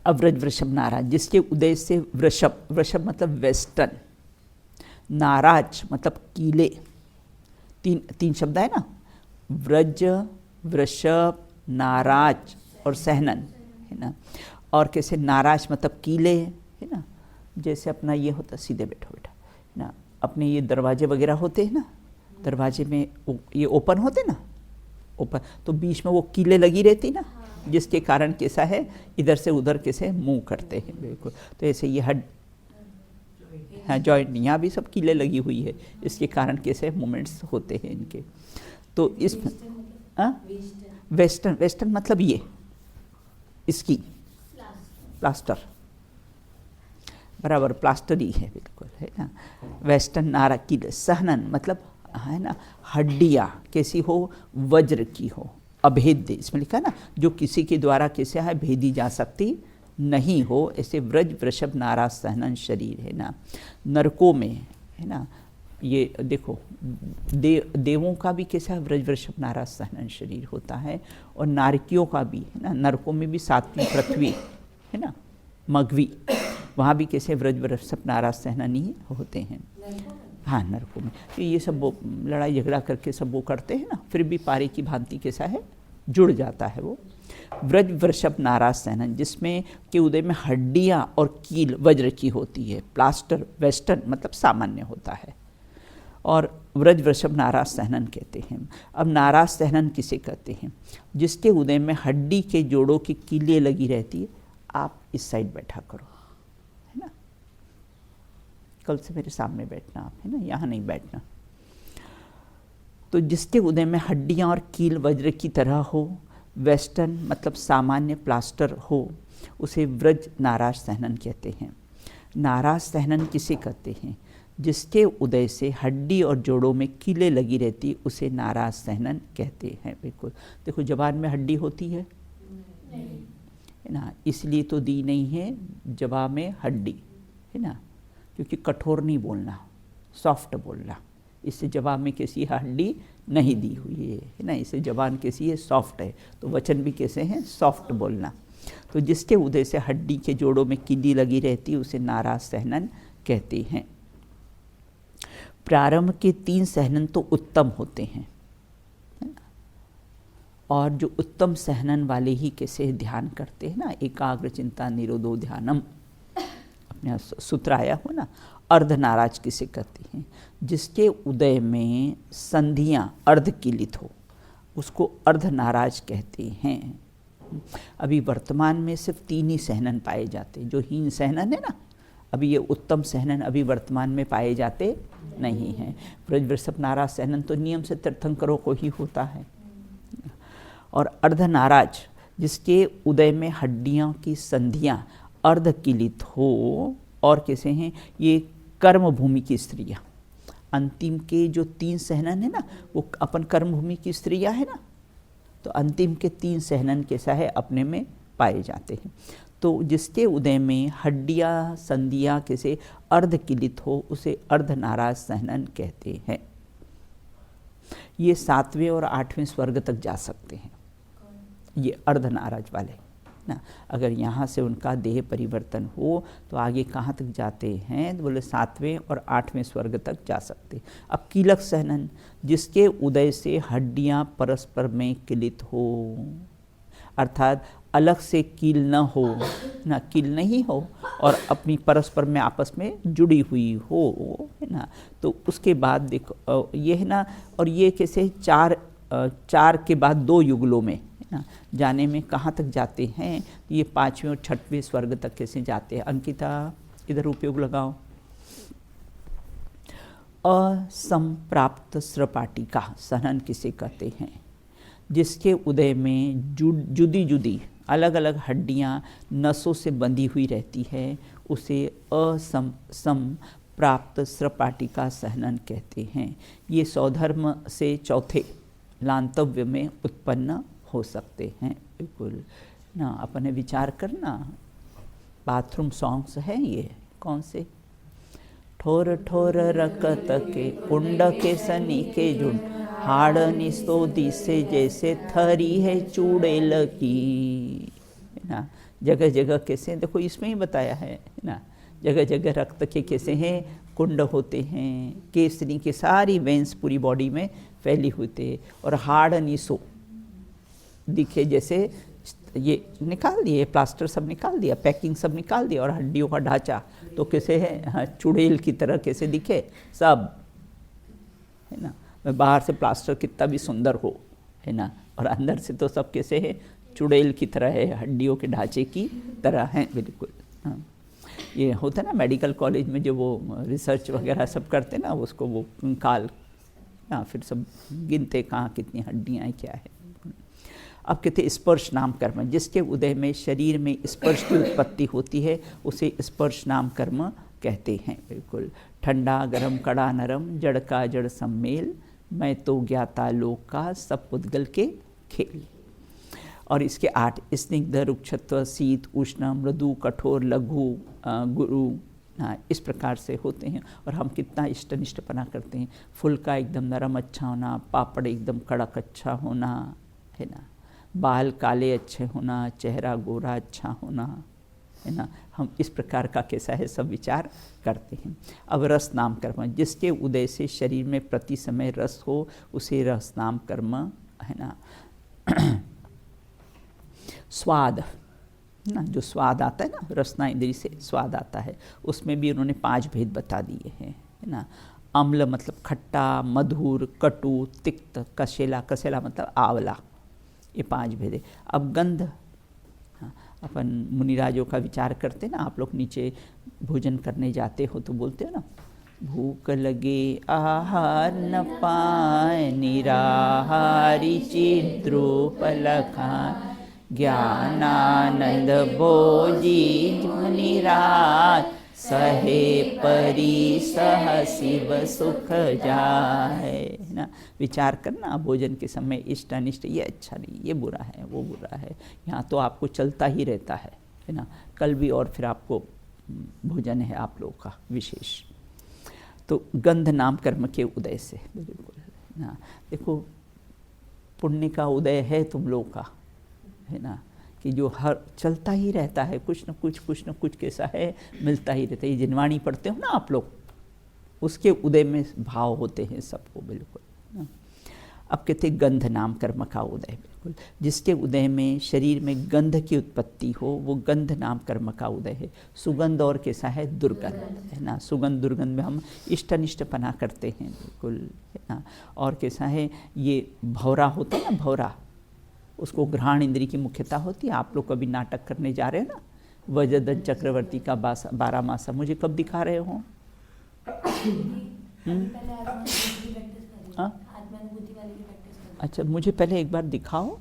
अब व्रज वृषभ नाराज, जिसके उदय से वृषभ, वृषभ मतलब वेस्टर्न, नाराज मतलब कीले, तीन शब्द है ना, व्रज वृषभ नाराज और सहनन, है ना। और कैसे नाराज मतलब कीले, है ना, जैसे अपना ये होता सीधे बैठो बेटा, है ना, अपने ये दरवाजे वगैरह होते हैं ना, दरवाजे में ये ओपन होते ना, ओपन तो बीच में वो कीले लगी रहती ना, जिसके कारण कैसा है इधर से उधर कैसे मूव करते हैं। बिल्कुल तो ऐसे ये हड, हाँ जॉइंट, यहाँ भी सब कीले लगी हुई है, इसके कारण कैसे मूवमेंट्स होते हैं इनके। तो इस वेस्टर्न, वेस्टर्न मतलब ये इसकी प्लास्टर, बराबर प्लास्टर ही है बिल्कुल, है ना। वेस्टर्न नारा कीले, सहनन मतलब है ना हड्डियाँ कैसी हो, वज्र की हो, अभेद्य, इसमें लिखा है ना, जो किसी के द्वारा कैसे है भेदी जा सकती नहीं हो, ऐसे व्रज वृषभ नारा सहनन शरीर, है ना। नरकों में, है ना, ये देखो देवों का भी कैसा है व्रज वृषभ नारा सहनन शरीर होता है, और नारकियों का भी, है ना, नरकों में भी सातवीं पृथ्वी, है ना, मघवी, वहाँ भी कैसे व्रज वृषभ नारा सहनन ही होते हैं। हाँ नरकों में ये सब वो लड़ाई झगड़ा करके सब वो करते हैं ना, फिर भी पारे की भांति कैसा है जुड़ जाता है वो। व्रज वृषभ नारा सहनन, जिसमें के उदय में हड्डियाँ और कील वज्र की होती है, प्लास्टर वेस्टर्न मतलब सामान्य होता है, और व्रज वृषभ नारा सहनन कहते हैं। अब नारा सहनन किसे कहते हैं? जिसके उदय में हड्डी के जोड़ों की कीलें लगी रहती है। आप इस साइड बैठा करो, है ना, कल से मेरे सामने बैठना आप, है ना, यहाँ नहीं बैठना। तो जिसके उदय में हड्डियाँ और कील वज्र की तरह हो, वेस्टर्न मतलब सामान्य प्लास्टर हो, उसे व्रज नाराज सहनन कहते हैं। नाराज सहनन किसे कहते हैं? जिसके उदय से हड्डी और जोड़ों में कीलें लगी रहती, उसे नाराज सहनन कहते हैं। बिल्कुल देखो जबान में हड्डी होती है है ना, इसलिए तो दी नहीं है जबा में हड्डी, है ना, क्योंकि कठोर नहीं बोलना, सॉफ्ट बोलना, इससे जबान में कैसी हड्डी नहीं दी हुई है ना, इससे जबान कैसी है सॉफ्ट है, तो वचन भी कैसे हैं सॉफ्ट बोलना। तो जिसके उदय से हड्डी के जोड़ों में कीली लगी रहती है, उसे नाराज सहनन कहते हैं। प्रारंभ के 3 सहनन तो उत्तम होते हैं, और जो उत्तम सहनन वाले ही कैसे ध्यान करते हैं ना, एकाग्र चिंता निरोधो ध्यानम, अपने सूत्र आया हो ना। अर्ध नाराज किसे कहते हैं? जिसके उदय में संधियां अर्ध कीलित हो, उसको अर्ध नाराज कहते हैं। अभी वर्तमान में सिर्फ 3 ही सहनन पाए जाते हैं, जो हीन सहनन है ना, अभी ये उत्तम सहनन अभी वर्तमान में पाए जाते नहीं हैं। व्रज वृषभ नाराज सहनन तो नियम से तीर्थंकरों को ही होता है। और अर्ध नाराज जिसके उदय में हड्डियों की संधियां अर्ध कीलित हो, और कैसे हैं ये कर्म भूमि की स्त्रियां। अंतिम के जो 3 सहनन है ना, वो अपन कर्म भूमि की स्त्रियां है ना, तो अंतिम के 3 सहनन कैसा है अपने में पाए जाते हैं। तो जिसके उदय में हड्डियां संधियां कैसे अर्ध कीलित हो, उसे अर्ध नाराज सहनन कहते हैं। ये 7वें और 8वें स्वर्ग तक जा सकते हैं, ये अर्ध नाराज वाले ना। अगर यहाँ से उनका देह परिवर्तन हो तो आगे कहाँ तक जाते हैं, तो बोले 7वें और 8वें स्वर्ग तक जा सकते। अब कीलक सहनन, जिसके उदय से हड्डियाँ परस्पर में किलित हो, अर्थात अलग से कील न हो, ना कील नहीं हो और अपनी परस्पर में आपस में जुड़ी हुई हो, है ना। तो उसके बाद देखो ये है ना, और ये कैसे चार के बाद 2 युगलों में, है ना, जाने में कहाँ तक जाते हैं, ये 5वें और 6वें स्वर्ग तक कैसे जाते हैं। अंकिता इधर उपयोग लगाओ। असंप्राप्त स्रपाटिका सहनन किसे कहते हैं, जिसके उदय में जुदी जुदी अलग अलग हड्डियाँ नसों से बंधी हुई रहती है, उसे असंप्राप्त स्रपाटिका सहनन कहते हैं। ये सौधर्म से चौथे लांतव्य में उत्पन्न हो सकते हैं। बिल्कुल ना, अपने विचार करना। बाथरूम सॉन्ग्स हैं ये, कौन से। ठोर ठोर रकत के पुंड के सनी के झुंड, हाड़ निस्तोदी से जैसे थरी है चूड़ेल की, है ना। जगह जगह कैसे, देखो इसमें ही बताया है ना, जगह जगह रक्त के कैसे हैं कुंड होते हैं, केसरी के सारी वेंस पूरी बॉडी में फैली होते, और हाड़ निसो दिखे जैसे, ये निकाल दिए प्लास्टर सब निकाल दिया, पैकिंग सब निकाल दिया, और हड्डियों का ढांचा तो कैसे है, चुड़ैल की तरह कैसे दिखे सब, है ना। बाहर से प्लास्टर कितना भी सुंदर हो, है ना, और अंदर से तो सब कैसे है, चुड़ैल की तरह है, हड्डियों के ढांचे की तरह हैं। बिल्कुल हाँ। ये होता है ना मेडिकल कॉलेज में जो वो रिसर्च वगैरह सब करते ना, उसको वो कंकाल हाँ, फिर सब गिनते कहाँ कितनी हड्डियाँ हैं क्या है। अब कहते स्पर्श नाम कर्म, जिसके उदय में शरीर में स्पर्श की उत्पत्ति होती है उसे स्पर्श नाम कर्म कहते हैं। बिल्कुल ठंडा गरम कड़ा नरम, जड़ का जड़ सम्मेल, मैं तो ज्ञाता लोक का सब पुद्गल के खेल। और इसके 8 स्निग्ध रुक्षत्व शीत उष्ण मृदु कठोर लघु गुरु, हाँ इस प्रकार से होते हैं। और हम कितना इष्टनिष्टपना करते हैं, फुल का एकदम नरम अच्छा होना, पापड़ एकदम कड़क अच्छा होना, है ना, बाल काले अच्छे होना, चेहरा गोरा अच्छा होना, है ना। हम इस प्रकार का कैसा है सब विचार करते हैं। अब रस नाम कर्म, जिसके उदय से शरीर में प्रति समय रस हो उसे रस नाम कर्म, है ना। स्वाद ना, जो स्वाद आता है ना, रसना इंद्री से स्वाद आता है, उसमें भी उन्होंने 5 भेद बता दिए हैं, है ना। अम्ल मतलब खट्टा, मधुर, कटु, तिक्त, कसेला, कसेला मतलब आंवला, ये 5 भेद है। अब गंध, हाँ, अपन मुनिराजों का विचार करते ना, आप लोग नीचे भोजन करने जाते हो तो बोलते हो ना, भूख लगे आहार न पाए, निराहारी चिद्रूपल खान, ज्ञानानंद भोजी मुनिराज, सहे परी सह शिव सुख जाए ना। विचार करना भोजन के समय इष्ट अनिष्ट, ये अच्छा नहीं, ये बुरा है, वो बुरा है, यहाँ तो आपको चलता ही रहता है ना। कल भी और फिर आपको भोजन है आप लोगों का विशेष। तो गंध नाम कर्म के उदय से, बिल्कुल ना, देखो पुण्य का उदय है तुम लोग का, है ना, कि जो हर चलता ही रहता है, कुछ न कुछ कैसा है मिलता ही रहता है। ये जिनवाणी पढ़ते हो ना आप लोग, उसके उदय में भाव होते हैं सबको, बिल्कुल ना। अब कहते गंध नाम कर्म का उदय, बिल्कुल जिसके उदय में शरीर में गंध की उत्पत्ति हो वो गंध नाम कर्म का उदय है। सुगंध और कैसा है, दुर्गंध, है ना। सुगंध दुर्गंध में हम इष्टनिष्टपना करते हैं, बिल्कुल, है ना। और कैसा है, ये भौरा होता है ना, भौरा, उसको घ्राण इंद्री की मुख्यता होती है। आप लोग कभी नाटक करने जा रहे हो ना, वज्रदत्त चक्रवर्ती का 12 मासा, मुझे कब दिखा रहे हो? अच्छा, मुझे पहले एक बार दिखाओ,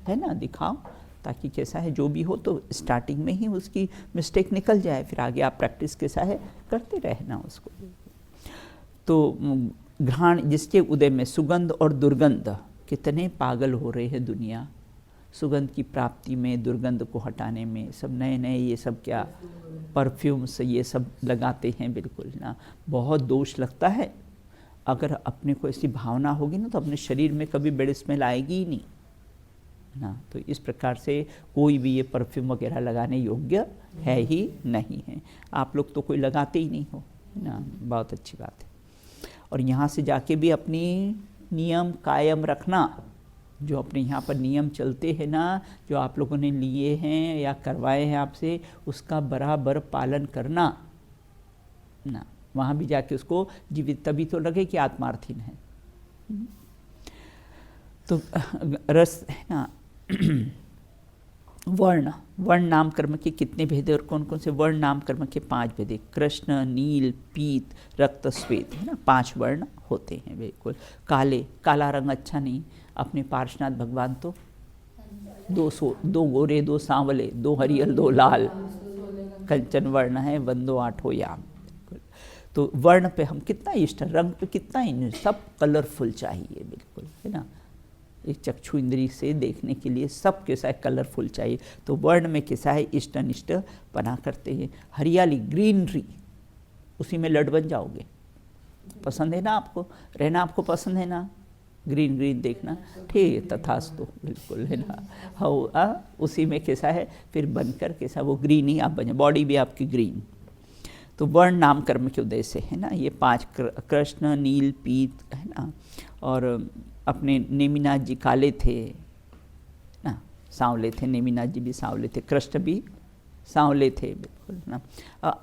है ना, दिखाओ, ताकि कैसा है जो भी हो तो स्टार्टिंग में ही उसकी मिस्टेक निकल जाए, फिर आगे आप प्रैक्टिस कैसा है करते रहना उसको। तो घ्राण, जिसके उदय में सुगंध और दुर्गंध, कितने पागल हो रहे हैं दुनिया सुगंध की प्राप्ति में, दुर्गंध को हटाने में, सब नए नए ये सब क्या परफ्यूम्स ये सब लगाते हैं, बिल्कुल ना। बहुत दोष लगता है। अगर अपने को ऐसी भावना होगी ना तो अपने शरीर में कभी बैड स्मेल आएगी ही नहीं, ना। तो इस प्रकार से कोई भी ये परफ्यूम वगैरह लगाने योग्य है ही नहीं है। आप लोग तो कोई लगाते ही नहीं हो ना, बहुत अच्छी बात है। और यहाँ से जाके भी अपनी नियम कायम रखना, जो अपने यहाँ पर नियम चलते हैं ना, जो आप लोगों ने लिए हैं या करवाए हैं आपसे, उसका बराबर पालन करना ना। वहाँ भी जाके उसको जीवित, तभी तो लगे कि आत्मार्थीन है। तो रस है ना। वर्ण, वर्ण नाम कर्म के कितने भेद है और कौन कौन से? वर्ण नाम कर्म के 5 भेद है। कृष्ण, नील, पीत, रक्त, श्वेत, है ना, 5 वर्ण होते हैं। बिल्कुल काले, काला रंग अच्छा नहीं। अपने पार्श्वनाथ भगवान तो 2 गोरे 2 सांवले 2 हरियल 2 लाल, कंचन वर्ण है, वंदो 8 याम। तो वर्ण पे हम कितना इष्ट, रंग पे कितना इष्ट, सब कलरफुल चाहिए। बिल्कुल है ना, एक चक्षु इंद्री से देखने के लिए सब कैसा है, कलरफुल चाहिए। तो वर्ण में कैसा है, इष्ट अनिष्ट बना करते हैं। हरियाली, ग्रीनरी, उसी में लड़ बन जाओगे। पसंद है ना आपको, रहना आपको पसंद है ना, ग्रीन ग्रीन देखना, ठीक है, तथास्तु, बिल्कुल है ना। हाँ, उसी में कैसा है फिर बनकर कैसा वो ग्रीन ही आप बने, बॉडी भी आपकी ग्रीन। तो वर्ण नाम कर्म के उद्देश्य है ना ये 5, कृष्ण, नील, पीत, है ना। और अपने नेमिनाथ जी काले थे ना, सांवले थे, नेमिनाथ जी भी सांवले थे, कृष्ण भी सांवले थे, बिल्कुल ना।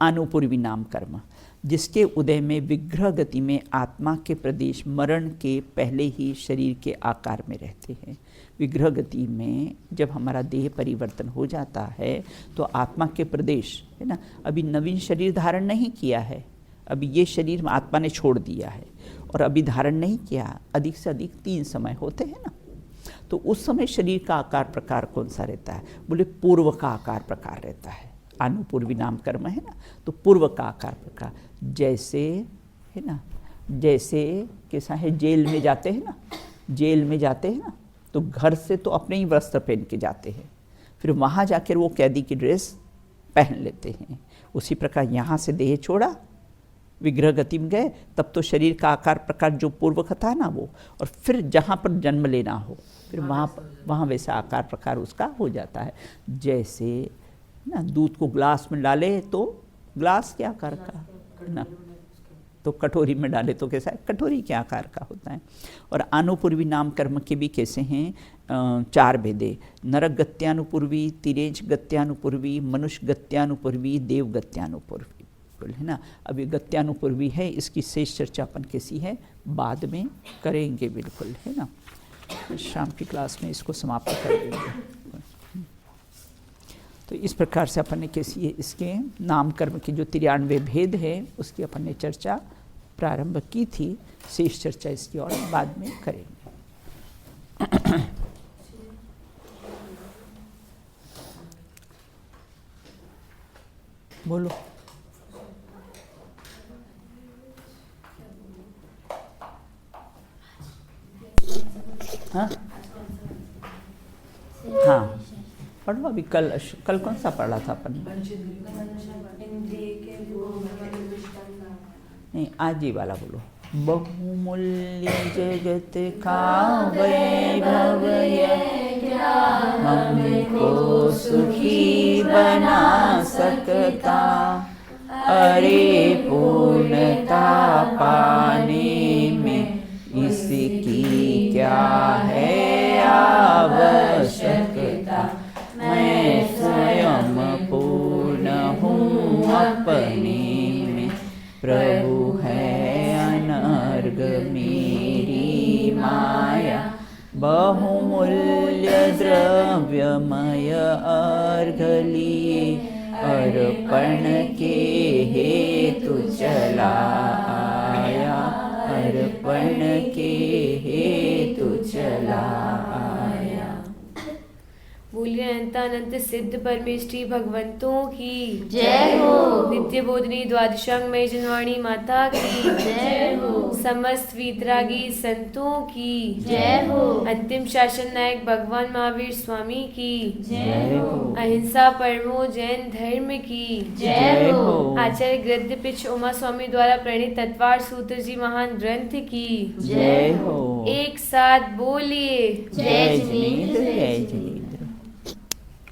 अनुपूर्वी नाम कर्म, जिसके उदय में विग्रह गति में आत्मा के प्रदेश मरण के पहले ही शरीर के आकार में रहते हैं। विग्रह गति में जब हमारा देह परिवर्तन हो जाता है तो आत्मा के प्रदेश है ना, अभी नवीन शरीर धारण नहीं किया है, अभी ये शरीर आत्मा ने छोड़ दिया है और अभी धारण नहीं किया, अधिक से अधिक 3 समय होते हैं ना। तो उस समय शरीर का आकार प्रकार कौन सा रहता है? बोले पूर्व का आकार प्रकार रहता है। अनुपूर्वी नाम कर्म है ना, तो पूर्व का आकार प्रकार, जैसे है ना, जैसे कैसा है, जेल में जाते हैं ना, जेल में जाते हैं ना, तो घर से तो अपने ही वस्त्र पहन के जाते हैं, फिर वहाँ जाकर वो कैदी की ड्रेस पहन लेते हैं। उसी प्रकार यहाँ से देह छोड़ा, विग्रह गति में गए, तब तो शरीर का आकार प्रकार जो पूर्व का था ना वो, और फिर जहाँ पर जन्म लेना हो फिर वहाँ वैसा आकार प्रकार उसका हो जाता है। जैसे ना दूध को ग्लास में डाले तो ग्लास के आकार का ना, तो कटोरी में डाले तो कैसा है, कटोरी के आकार का होता है। और अनुपूर्वी नाम कर्म के भी कैसे हैं, 4 भेदे, नरक गत्यानुपूर्वी, तिरेज गत्यानुपूर्वी, मनुष्य गत्यानुपूर्वी, देव गत्यानुपूर्वी, है ना। अभी गत्यानुपूर्वी है, इसकी शेष चर्चा अपन कैसी है बाद में करेंगे, बिल्कुल है ना, शाम की क्लास में इसको समाप्त कर देंगे। तो इस प्रकार से अपन ने कैसी है इसके नाम कर्म के जो 93 भेद है उसकी अपन ने चर्चा प्रारंभ की थी, शेष चर्चा इसकी और बाद में करेंगे। बोलो। हाँ हाँ, पढ़ो अभी। कल कौन सा पढ़ा था अपन? नहीं, आज ही वाला बोलो। बहुमूल्य जगत का वैभव हमको सुखी बना सकता, अरे पूर्णता पाने में इसकी क्या है आवश्यकता, मैं स्वयं पूर्ण हूँ अपने में, प्रभु है अनर्ग मेरी माया, बहुमूल्य द्रव्यमय अर्घ लिए अर्पण के हेतु चला आया, अर्पण के हेतु चला आया। मूल्य अनंत अनंत सिद्ध परमेष्ठी भगवंतों की जय हो। नित्य बोधनी द्वादशांग में जनवाणी माता की जय हो। समस्त वीतरागी संतों की जय हो। अंतिम शासन नायक भगवान महावीर स्वामी की जय हो। अहिंसा परमो जैन धर्म की जय हो। आचार्य गद्य पिछ उमा स्वामी द्वारा प्रणीत तत्वार सूत्र जी महान ग्रंथ की जय हो। एक साथ बोलिए जय जिनेन्द्र जय जिनेन्द्र।